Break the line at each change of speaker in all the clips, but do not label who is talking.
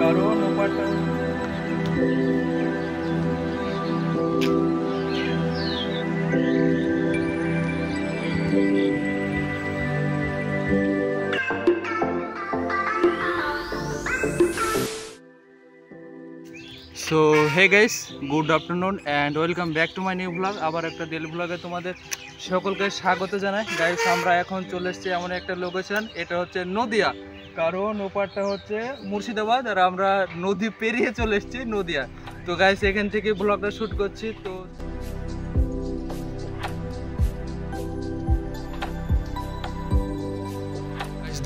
কারণ ওপারটা so hey guys, good afternoon and welcome back to my new blog. আবার একটা ডেলি ব্লগে তোমাদের সকলকে স্বাগত জানাই। গাইস, আমরা এখন চলে এসেছি এমন একটা লোকেশন, এটা হচ্ছে নদিয়া। কারণ ওপারটা হচ্ছে মুর্শিদাবাদ আর আমরা নদী পেরিয়ে চলে এসেছি নদিয়া। তো গাইস, এখান থেকে ব্লগটা শ্যুট করছি। তো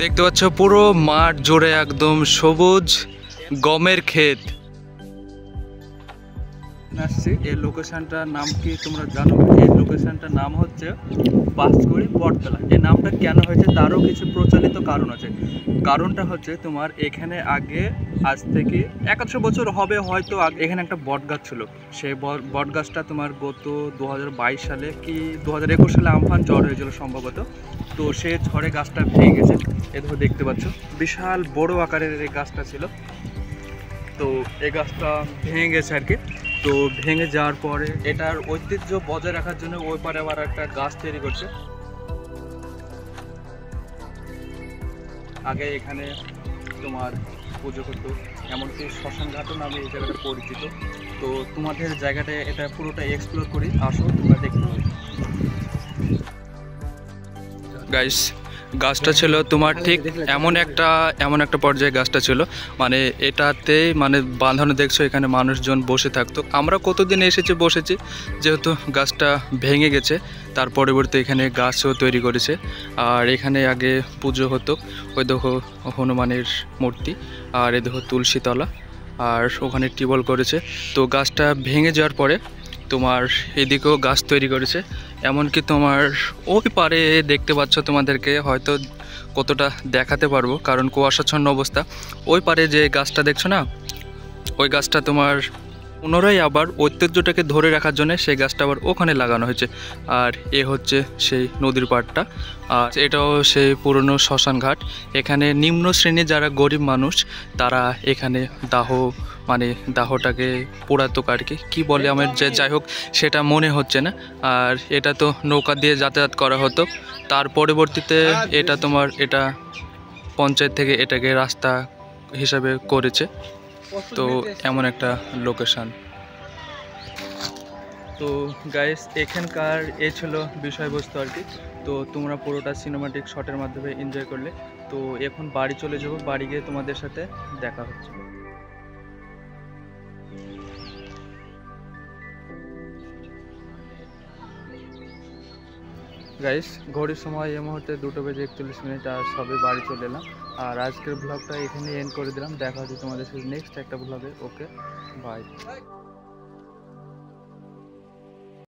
দেখতে পাচ্ছ পুরো মাঠ জুড়ে একদম সবুজ গমের ক্ষেত। আসছি এই লোকেশনটার নাম কি তোমরা জানো? এই লোকেশনটার নাম হচ্ছে বাঁশকুড়ি বটতলা। এই নামটা কেন হয়েছে তারও কিছু প্রচলিত কারণ আছে। কারণটা হচ্ছে তোমার এখানে আগে আজ থেকে 100 বছর হবে হয়তো, এখানে একটা বট গাছ ছিল। সেই বট গাছটা তোমার গত 2022 সালে কি 2021 সালে আমফান ঝড় হয়েছিল সম্ভবত। তো সে ঝড়ে গাছটা ভেঙে গেছে। এ দেখো, দেখতে পাচ্ছ বিশাল বড় আকারের এই গাছটা ছিল। তো এই গাছটা ভেঙে গেছে আর কি। তো ভেঙে যাওয়ার পরে এটার ঐতিহ্য বজায় রাখার জন্য ওই পারে আবার একটা গাছ তৈরি করছে। আগে এখানে তোমার পুজো করতো, এমনকি শ্মশান ঘাটও নামে এই জায়গাটা পরিচিত। তো তোমাদের জায়গাটা এটা পুরোটা এক্সপ্লোর করি, আসো তোমরা দেখতে পাবে। গাইস, গাছটা ছিল তোমার ঠিক এমন একটা পর্যায়ে গাছটা ছিল, মানে এটাতে মানে বাঁধানো, দেখছো এখানে মানুষজন বসে থাকতো। আমরা কতদিন এসেছি বসেছি, যেহেতু গাছটা ভেঙে গেছে তার পরবর্তী এখানে গাছও তৈরি করেছে। আর এখানে আগে পুজো হতো, ওই দেখো হনুমানের মূর্তি, আর এ দেখো তুলসীতলা, আর ওখানে টিউবওয়েল করেছে। তো গাছটা ভেঙে যাওয়ার পরে তোমার এদিকেও গাছ তৈরি করেছে। এমনকি তোমার ওই পারে দেখতে পাচ্ছ, তোমাদেরকে হয়তো কতটা দেখাতে পারবো কারণ কুয়াশাচ্ছন্ন অবস্থা। ওই পারে যে গাছটা দেখছো না, ওই গাছটা তোমার পুনরায় আবার ঐতিহ্যটাকে ধরে রাখার জন্য সেই গাছটা আবার ওখানে লাগানো হয়েছে। আর এ হচ্ছে সেই নদীর পাড়টা, আর এটাও সেই পুরনো শ্মশান ঘাট। এখানে নিম্ন শ্রেণীর যারা গরিব মানুষ তারা এখানে দাহটাকে পোড়াতো আর কি বলে আমার যে যাই হোক সেটা মনে হচ্ছে না। আর এটা তো নৌকা দিয়ে যাতায়াত করা হতো। তার পরবর্তীতে এটা পঞ্চায়েত থেকে এটাকে রাস্তা হিসাবে করেছে। তো এমন একটা লোকেশন। তো গাইস, এখানকার এ ছিল বিষয়বস্তু আর কি। তো তোমরা পুরোটা সিনেমাটিক শটের মাধ্যমে এনজয় করলে। তো এখন বাড়ি চলে যাবো, বাড়ি গিয়ে তোমাদের সাথে দেখা হচ্ছে। গাইস, ঘড়ির সময় এই মুহূর্তে 2:41 আর সবে বাড়ি চলে এলাম। আর আজকের ব্লগটা এখানে এন্ড করে দিলাম। দেখা হচ্ছে তোমাদের সাথে নেক্সট একটা ব্লগে। ওকে, বাই।